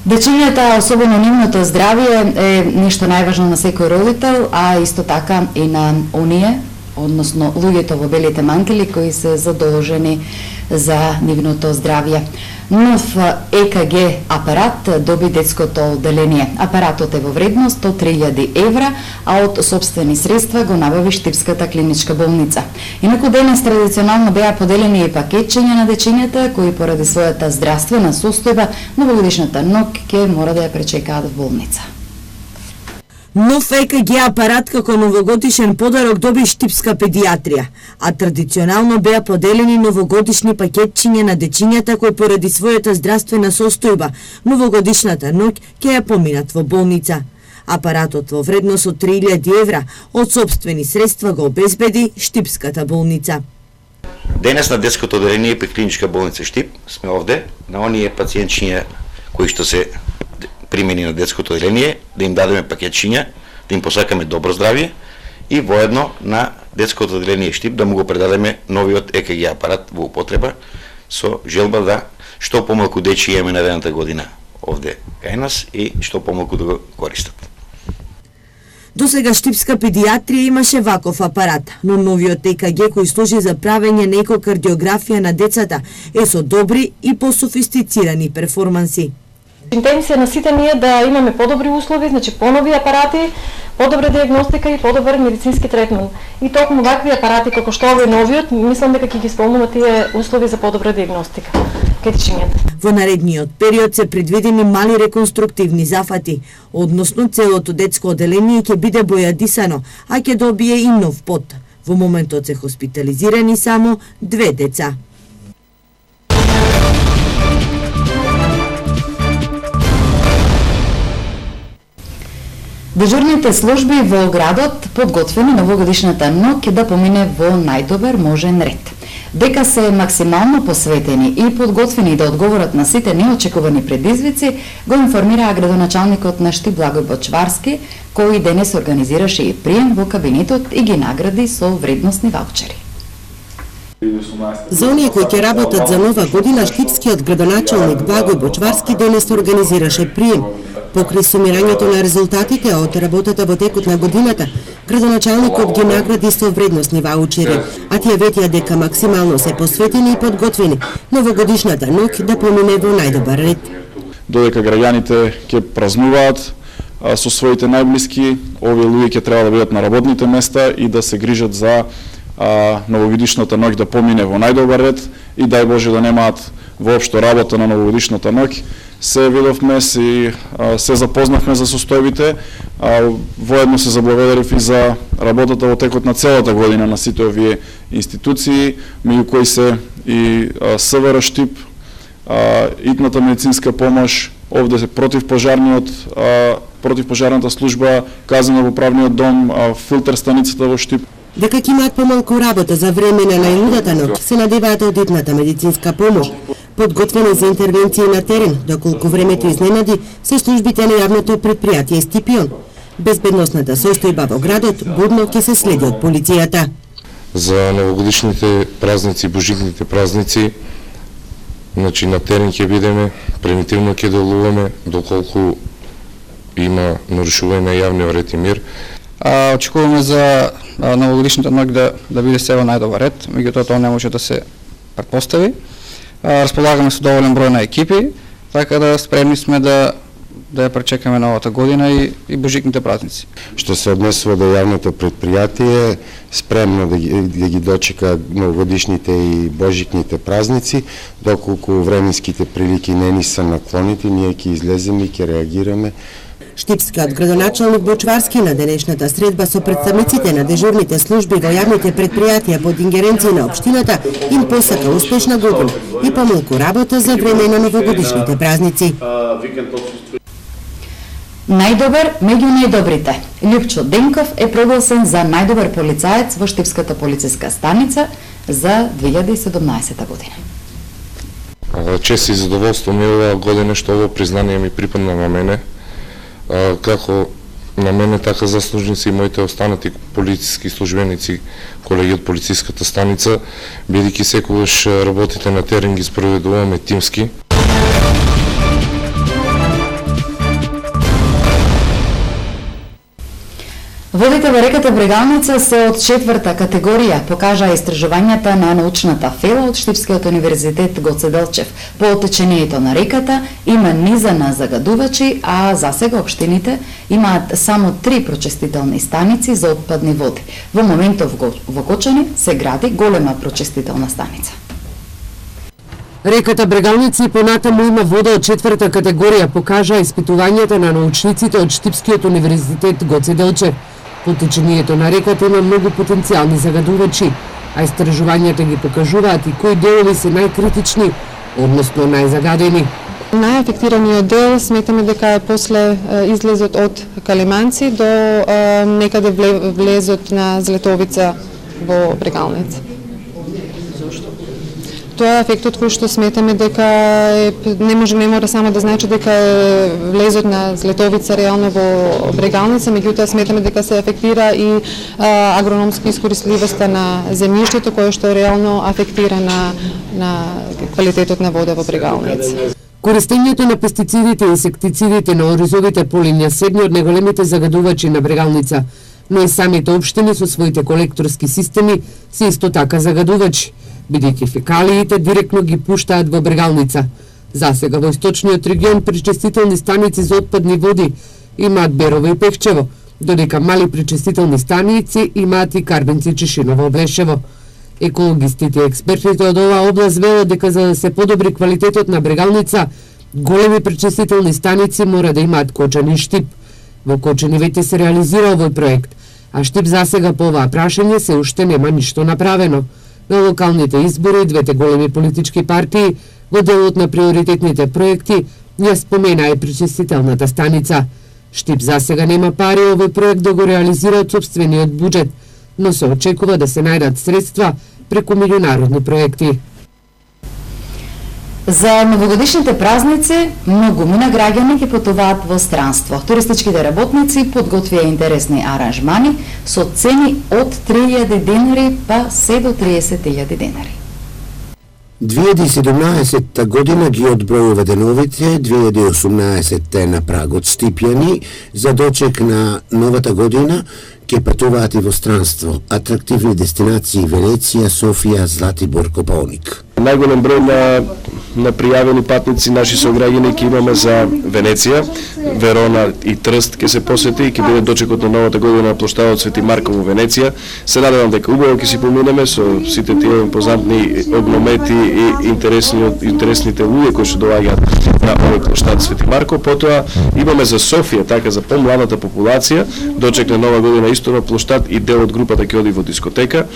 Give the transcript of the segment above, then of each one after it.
Дечињата, особено нивното здравје е нешто најважно на секој родител, а исто така и на оние, односно луѓето во белите мантили кои се задолжени за нивното здравје. Нов ЕКГ апарат доби детското одделение. Апаратот е во вредност од 3000 евра, а од сопствени средства го набави Штипската клиничка болница. Инаку денес традиционално беа поделени и пакетчиња на дечињата кои поради својата здравствена состојба новогодишната ног ќе мора да ја пречекаат во болница. Нов ЕКГ апарат како новогодишен подарок доби Штипска педиатрија, а традиционално беа поделени новогодишни пакетчиња на дечињата кои поради својата здравствена состојба новогодишната ноќ ќе ја поминат во болница. Апаратот во вредност од 3000 евра од сопствени средства го обезбеди Штипската болница. Денес на детското одделение при клиничка болница Штип сме овде на оние пациентчиња кои што се примени на детското одделение, да им дадеме пакетчиња, да им посакаме добро здравје и воедно на детското одделение Штип да му го предадеме новиот ЕКГ апарат во употреба со желба да што помалку дечи имаме наредната година овде кај нас и што помалку да го користат. Досега Штипска педиатрија имаше ваков апарат, но новиот ЕКГ кој служи за правење на екокардиографија на децата е со добри и пософистицирани перформанси. Интенција на сите ние да имаме подобри услови, значи понови апарати, подобра диагностика и подобар медицински третман. И токму вакви апарати како што овој новиот, мислам дека ќе ги исполнуваат тие услови за подобра диагностика кај дечињата. Во наредниот период се предвидени мали реконструктивни зафати, односно целото детско одделение ќе биде бојадисано, а ќе добие и нов под. Во моментот се хоспитализирани само 2 деца. Дежурните служби во градот подготвени новогодишната ноќ да помине во најдобар можен ред. Дека се максимално посветени и подготвени да одговорат на сите неочекувани предизвици, го информираа градоначалникот на Штип Благој Бочварски, кој денес организираше и прием во кабинетот и ги награди со вредносни ваучери. За оние кои ќе работат за нова година, штипскиот градоначалник Благој Бочварски денес организираше прием. Покрај сумирањето на резултатите од работата во текот на годината, градоначалникот ги награди со вредносни ваучери, а тие ветија дека максимално се посветени и подготвени новогодишната ноќ да помине во најдобар ред. Додека граѓаните ќе празнуваат со своите најблиски, овие луѓе ќе треба да бидат на работните места и да се грижат за новогодишната ноќ да помине во најдобар ред и дај Боже да немаат воопшто работа на новогодишната ноќ. Се видовме и се запознавме за состојбите, воедно се заблагодарив и за работата во текот на целата година на сите овие институции, меѓу кои се и СВР Штип, итната медицинска помош, овде се противпожарната служба, казнено-поправниот дом, филтер станицата во Штип. Дека ќе имаат помалку работа за време на најлудата ноќ, се надеваат од итната медицинска помош. Подготвени за интервенција на терен, доколку времето изненади, се службите на јавното предпријатие Стипион. Безбедносната состојба во градот будно ќе се следи од полицијата. За новогодишните празници, божигните празници, значи на терен ќе бидеме, превентивно ќе делуваме доколку има нарушување на јавниот ред и мир. Очекуваме за новогодишната ноќ да биде се во најдобар ред, меѓутоа тоа не може да се претпостави. Располагаме со доволен број на екипи, така да спремни сме да ја пречекаме новата година и божикните празници. Што се однесува до јавното предпријатие, спремно да ги дочека новогодишните и божикните празници, доколку временските прилики не ни се наклонити, ние ќе излеземе и ќе реагираме. Штипскиот градоначалник Бочварски на денешната средба со представниците на дежурните служби во јавните предпријатија под ингеренција на општината им посака успешна година и помалку работа за време на новогодишните празници. Најдобар меѓу најдобрите. Љупчо Денков е прогласен за најдобар полицаец во Штипската полициска станица за 2017 година. Чест и задоволство ми оваа година што ово признание ми припадна на мене. Како на мене, така заслужници и моите останати полициски службеници, колеги од полициската станица, бидејќи секогаш работите на терен ги спроведуваме тимски. Водите во реката Брегалница се од 4-та категорија, покажаа истражувањата на научната фела од Штипскиот универзитет Гоце Делчев. По отечението на реката има низа на загадувачи, а засега општините имаат само 3 прочистителни станици за отпадни води. Во моментов во Кочани се гради голема прочистителна станица. Реката Брегалница и понатаму има вода од 4-та категорија, покажаа испитувањата на научниците од Штипскиот универзитет Гоце Делчев. По течението на реката има многу потенцијални загадувачи, а истражувањата ги покажуваат и кои делови се најкритични, односно најзагадени. Најафектираниот дел сметаме дека е после излезот од Калиманци до некаде влезот на Злетовица во Брегалница. Тоа е ефектот кој што сметаме дека не мора само да значи дека е влезот на Злетовица реално во Брегалница, меѓутоа сметаме дека се афектира и агрономски искористливоста на земјиштето кое што реално афектира на квалитетот на вода во Брегалница. Користењето на пестицидите и инсектицидите на оризовите полиња се едни од најголемите загадувачи на Брегалница, но и самите општини со своите колекторски системи се исто така загадувачи, бидејќи фекалиите директно ги пуштаат во Брегалница. Засега во источниот регион пречистителни станици за отпадни води имаат Берово и Пехчево, додека мали пречистителни станици имаат и Карбенци, Чешиново, Блешево. Екологистите и експертите од оваа област велат дека за да се подобри квалитетот на Брегалница, големи пречистителни станици мора да имаат Кочани и Штип. Во Кочани веќе се реализира овој проект, а Штип засега по оваа прашање се уште нема ништо направено. На локалните избори двете големи политички партии во делот на приоритетните проекти ја спомена и пречистителната станица. Штип засега нема пари овој проект да го реализира од сопствениот буџет, но се очекува да се најдат средства преку меѓународни проекти. За новогодишните празници многумина граѓани ги патуваат во странство. Туристичките работници подготвија интересни аранжмани со цени од 3.000 денари па се до 30.000 денари. 2017 година ги одбројува деновите, 2018 е на прагот Стипјани, за дочек на новата година ќе патуваат и во странство. Атрактивни дестинации Венеција, Софија, Златибор, Копалник. Најголем број на пријавени патници наши сограѓани ќе имаме за Венеција, Верона и Трст ќе се посети и ќе биде дочекот на новата година на плоштадот Свети Марко во Венеција. Се надевам дека убаво ќе си поминеме со сите тие импозантни огномети и интересните луѓе кои што доаѓаат на овој плоштад Свети Марко. Потоа имаме за Софија, така за помладата популација, дочек на нова година исто на плоштад и дел од групата ќе оди во дискотека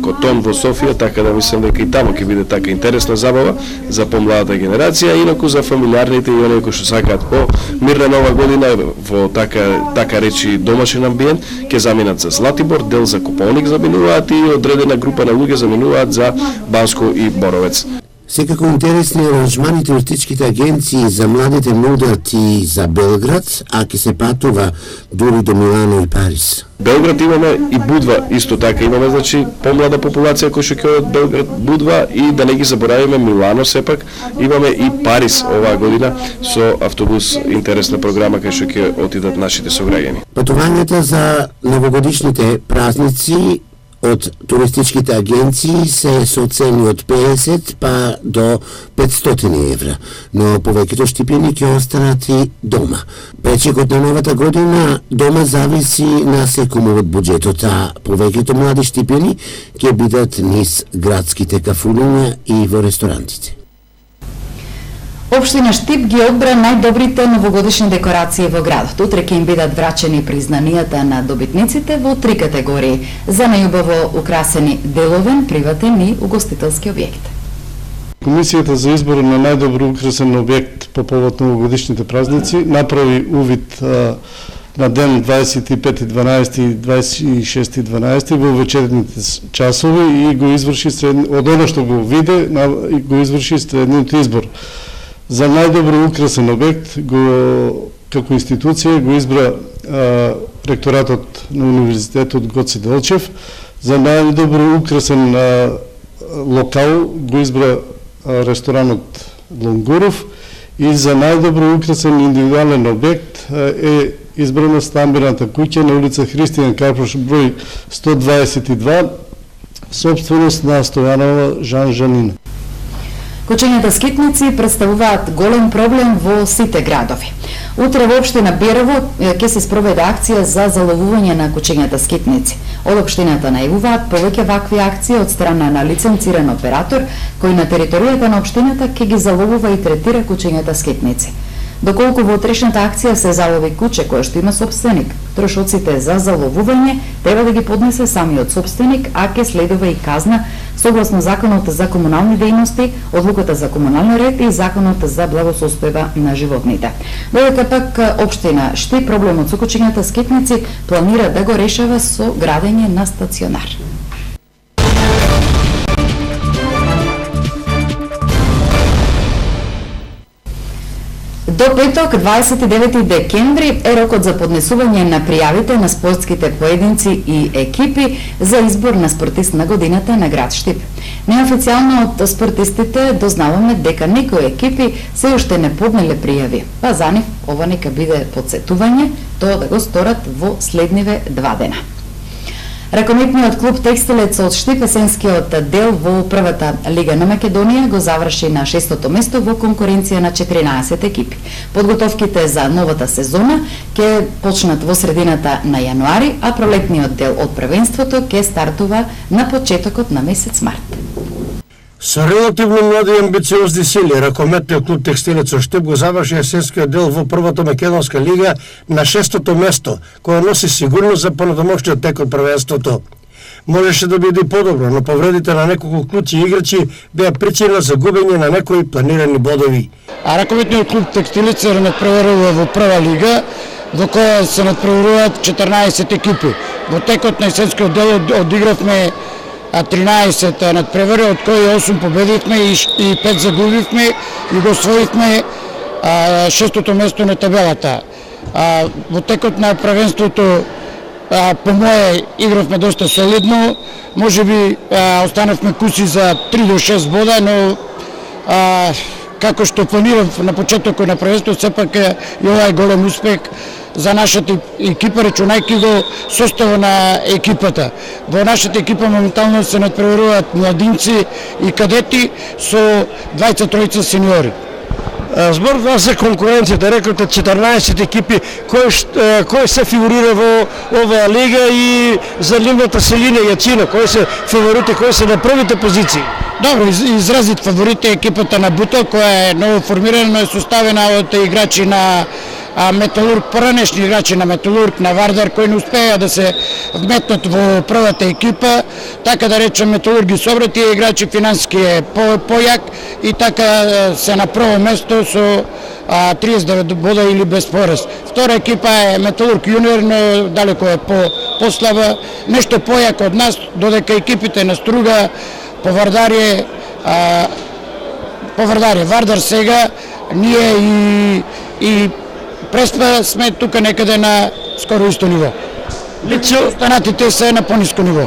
Котон во Софија, така да мислам дека и таму ќе биде така интересна забава за помладата генерација, инаку за фамилиарните и оние кои што сакаат по мирна нова година во така речи домашен амбиент, ќе заминат за Златибор, дел за Копалник заминуваат и одредена група на луѓе заминуваат за Банско и Боровец. Секако интересни аранжмани туристичките агенции за младите нудат и за Белград, а ќе се патува дури до Милано и Париз. Белград имаме и Будва, исто така имаме, значи, помлада популација кој што ќе од Белград, Будва и да не ги заборавиме Милано сепак, имаме и Париз оваа година со автобус, интересна програма кај што ќе отидат нашите сограѓани. Патувањата за новогодишните празници од туристичките агенции се со цени од 50 па до 500 евра, но повеќето штипени ќе останат и дома. Пречекот на новата година дома зависи на секому од буџетот, а повеќето млади штипени ќе бидат низ градските кафуниња и во ресторантите. Општина Штип ги одбра најдобрите новогодишни декорации во градот. Утре ќе им бидат врачени признанијата на добитниците во 3 категории: за најубаво украсени деловен, приватен и угостителски објект. Комисијата за избор на најдобро украсен објект по повод новогодишните празници направи увид на ден 25.12 и 26.12 во вечерните часови и го изврши од она што го виде и го изврши средниот избор. За најдобро украсен објект како институција го избра ректоратот на Универзитетот Гоце Делчев, за најдобро украсен локал го избра ресторанот Лонгуров и за најдобро украсен индивидуален објект е избрана стамбената куќа на улица Христијан Карпош број 122, собственост на Стојанова Жан Жанина. Кучењата скитници представуваат голем проблем во сите градови. Утре во општина Берово ќе се спроведе акција за заловување на кучењата скитници. Од општината најавуваат повеќе вакви акции од страна на лиценциран оператор кој на територијата на општината ќе ги заловува и третира кучењата скитници. Доколку во утрешната акција се залови куче кое што има собственик, трошоците за заловување треба да ги поднесе самиот собственик, а ќе следува и казна согласно Законот за комунални дејности, Одлуката за комунален ред и Законот за благосостојба на животните. Додека пак општина Штип проблемот со кучењата скитници планира да го решава со градење на стационар. До петок, 29 декември, е рокот за поднесување на пријавите на спортските поединци и екипи за избор на спортист на годината на град Штип. Неофицијално од спортистите дознаваме дека некои екипи се уште не поднеле пријави, па за нив ова нека биде потсетување тоа да го сторат во следниве 2 дена. Ракометниот клуб Текстилец од Штип, есенскиот дел во првата лига на Македонија, го заврши на 6-то место во конкуренција на 14 екипи. Подготовките за новата сезона ќе почнат во средината на јануари, а пролетниот дел од првенството ќе стартува на почетокот на месец март. Со релативно млади и амбициозни сили, ракометниот клуб Текстилец од Штип го заврши есенскиот дел во првата македонска лига на 6-то место, кое носи сигурност за понатамошниот тек од првенството. Можеше да биде и подобро, но повредите на неколку клучи играчи беа причина за губење на некои планирани бодови. А ракометниот клуб Текстилец се надпреварува во прва лига, во која се надпреваруваат 14 екипи. Во текот на есенскиот дел одигравме 13 надпревари, од кои 8 победивме и 5 загубивме и го освоивме 6-то место на табелата. Во текот на првенството по моје игравме доста солидно, можеби останавме куси за 3 до 6 бода, но како што планирав на почетокот на првенството, сепак и ова е голем успех за нашата екипа, рачунајќи го состава на екипата. Во нашата екипа моментално се надпреваруваат младинци и кадети со 23 сениори. Збор за конкуренцијата, реколте 14 екипи, кој се фигурира во оваа лига и за нивната селина јачина, кои се фаворити, кои се на првите позиции? Добро, изразит фаворите екипата на Буто, која е ново формирана, е составена од играчи на Металург, поранешни играчи на Металург, на Вардар, кои не успеа да се вметнат во првата екипа, така да речем Металург ги собра тие играчи, финансски е појак и така се на прво место со 39 бода или без порез. Втора екипа е Металург Јуниор, но далеко е послаба, нешто појак од нас, додека екипите на Струга, по Вардар Вардар сега, ние и Преспа сме тука некаде на скоро исто ниво. Останатите се на пониско ниво.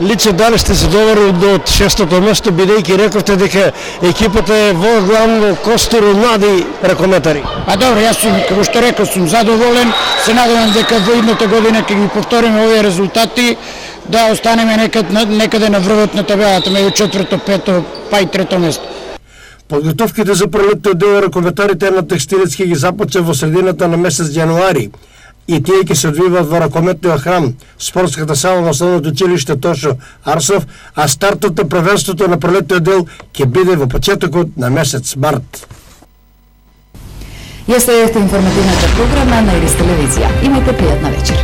Личе, дали сте се довели до 6-то место, бидејќи рековте дека екипата е во главно костур млади ракометари? Добро, јас сум, како што реков, сум задоволен. Се надевам дека во идната година ќе ги повториме овие резултати, да останеме некаде на врвот на табелата, меѓу 4-то, 5-то, па и 3-то место. Подготовките за пролетниот дел ракометарите на Текстилец ќе ги започне во средината на месец јануари и тие ќе се одвиваат во ракометниот храм, спортската сала на основното училиште Тошо Арсов, а стартот на првенството на пролетниот дел ќе биде во почетокот на месец март. Ја следете информативната програма на Ирис телевизија. Имајте пријатна вечер.